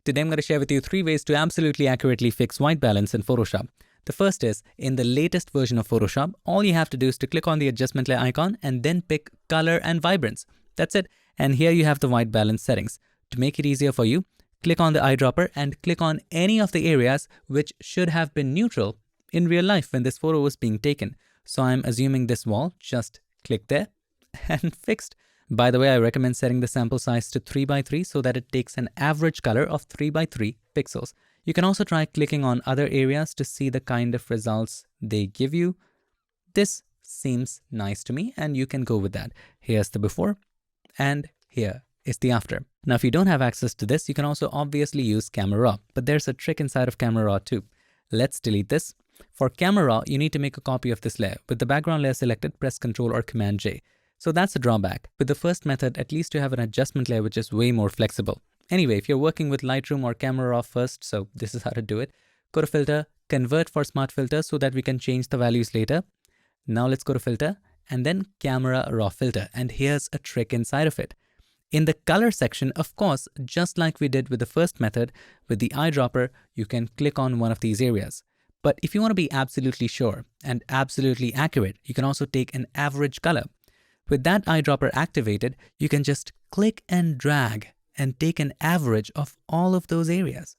Today I'm going to share with you 3 ways to absolutely accurately fix white balance in Photoshop. The first is, in the latest version of Photoshop, all you have to do is to click on the adjustment layer icon and then pick Color and Vibrance. That's it. And here you have the white balance settings. To make it easier for you, click on the eyedropper and click on any of the areas which should have been neutral in real life when this photo was being taken. So I'm assuming this wall, just click there and fixed. By the way, I recommend setting the sample size to 3x3 so that it takes an average color of 3x3 pixels. You can also try clicking on other areas to see the kind of results they give you. This seems nice to me and you can go with that. Here's the before and here is the after. Now, if you don't have access to this, you can also obviously use Camera Raw, but there's a trick inside of Camera Raw too. Let's delete this. For Camera Raw, you need to make a copy of this layer. With the background layer selected, press Ctrl or Command J. So that's a drawback. With the first method, at least you have an adjustment layer which is way more flexible. Anyway, if you're working with Lightroom or Camera Raw first, so this is how to do it. Go to Filter, Convert for Smart Filter so that we can change the values later. Now let's go to Filter and then Camera Raw Filter. And here's a trick inside of it. In the color section, of course, just like we did with the first method, with the eyedropper, you can click on one of these areas. But if you want to be absolutely sure and absolutely accurate, you can also take an average color. With that eyedropper activated, you can just click and drag and take an average of all of those areas.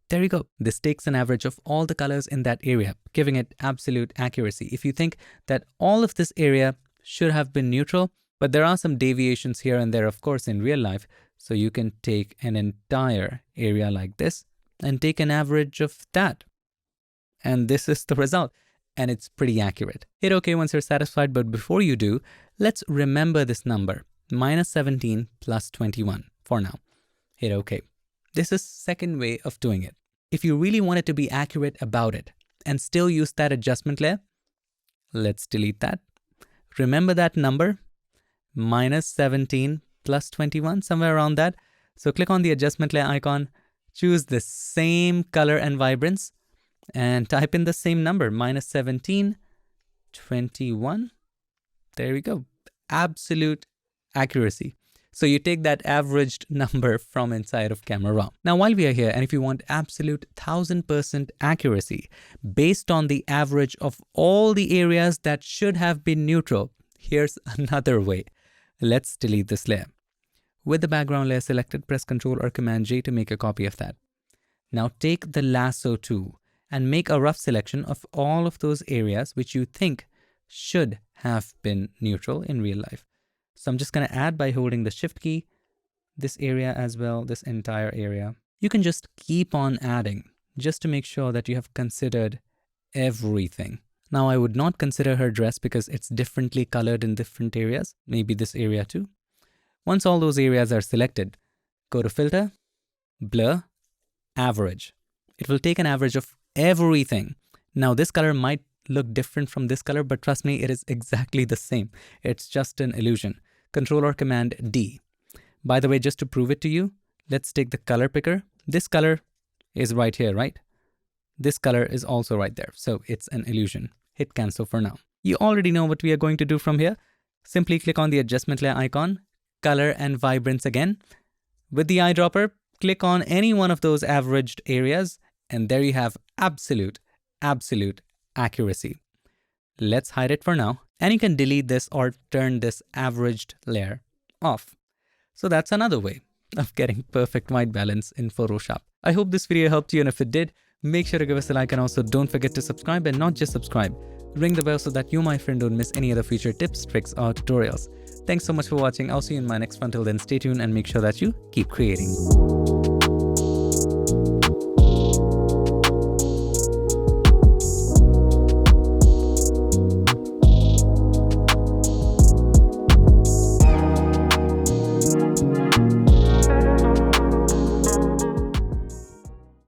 There you go. This takes an average of all the colors in that area, giving it absolute accuracy. If you think that all of this area should have been neutral, but there are some deviations here and there, of course, in real life. So you can take an entire area like this and take an average of that. And this is the result. And it's pretty accurate. Hit OK once you're satisfied, but before you do, let's remember this number, -17 plus 21 for now. Hit OK. This is second way of doing it. If you really wanted to be accurate about it and still use that adjustment layer, let's delete that. Remember that number, -17 plus 21, somewhere around that. So click on the adjustment layer icon, choose the same color and vibrance, and type in the same number, -17, 21. There we go. Absolute accuracy. So you take that averaged number from inside of Camera Raw. Now, while we are here, and if you want absolute 1000% accuracy based on the average of all the areas that should have been neutral, here's another way. Let's delete this layer. With the background layer selected, press Ctrl or Command J to make a copy of that. Now take the lasso tool and make a rough selection of all of those areas which you think should have been neutral in real life. So I'm just going to add by holding the Shift key, this area as well, this entire area. You can just keep on adding just to make sure that you have considered everything. Now I would not consider her dress because it's differently colored in different areas, maybe this area too. Once all those areas are selected, go to Filter, Blur, Average. It will take an average of everything. Now this color might look different from this color, but trust me, it is exactly the same. It's just an illusion. Control or Command D. By the way, just to prove it to you, let's take the color picker. This color is right here, right? This color is also right there. So it's an illusion. Hit cancel for now. You already know what we are going to do from here. Simply click on the adjustment layer icon, Color and Vibrance again. With the eyedropper, click on any one of those averaged areas, and there you have absolute accuracy. Let's hide it for now, and you can delete this or turn this averaged layer off. So that's another way of getting perfect white balance in Photoshop. I hope this video helped you, and if it did, make sure to give us a like, and also don't forget to subscribe, and not just subscribe. Ring the bell so that you, my friend, don't miss any other future tips, tricks, or tutorials. Thanks so much for watching. I'll see you in my next one. Till then, stay tuned and make sure that you keep creating.